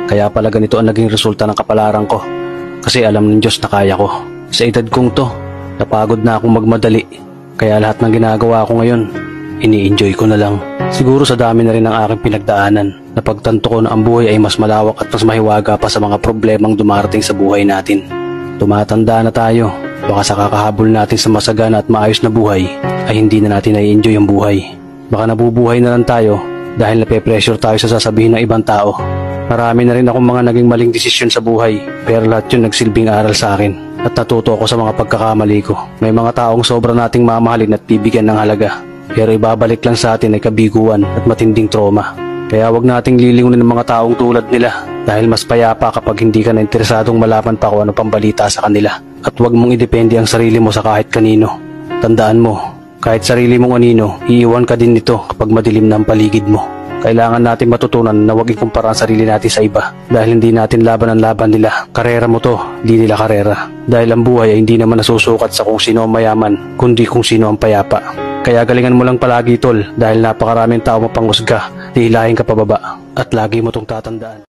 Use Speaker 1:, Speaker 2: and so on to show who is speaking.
Speaker 1: Kaya pala ganito ang naging resulta ng kapalaran ko. Kasi alam ng Diyos na kaya ko. Sa edad kong to, napagod na akong magmadali. Kaya lahat ng ginagawa ko ngayon, ini-enjoy ko na lang. Siguro sa dami na rin ng aking pinagdaanan, napagtanto ko na ang buhay ay mas malawak at mas mahiwaga pa sa mga problemang dumarating sa buhay natin. Tumatanda na tayo, baka sa kakahabol natin sa masagana at maayos na buhay, ay hindi na natin nai-enjoy ang buhay. Baka nabubuhay na lang tayo dahil nape-pressure tayo sa sasabihin ng ibang tao. Marami na rin akong mga naging maling desisyon sa buhay, pero lahat yun nagsilbing aral sa akin at natuto ako sa mga pagkakamali ko. May mga taong sobra nating mamahalin at bibigyan ng halaga, pero ibabalik lang sa atin ay kabiguan at matinding trauma. Kaya wag nating liliwin ng mga taong tulad nila dahil mas payapa kapag hindi ka na interesadong malaman pa kung ano pang balita sa kanila. At wag mong idepende ang sarili mo sa kahit kanino. Tandaan mo, kahit sarili mong anino, iiwan ka din nito kapag madilim na ang paligid mo. Kailangan natin matutunan na wag ikumpara ang sarili natin sa iba dahil hindi natin laban ang laban nila. Karera mo to, di nila karera. Dahil ang buhay ay hindi naman nasusukat sa kung sino ang mayaman, kundi kung sino ang payapa. Kaya galingan mo lang palagi tol dahil napakaraming tao mapanghusga, hihilahin ka pababa at lagi mo tong tatandaan.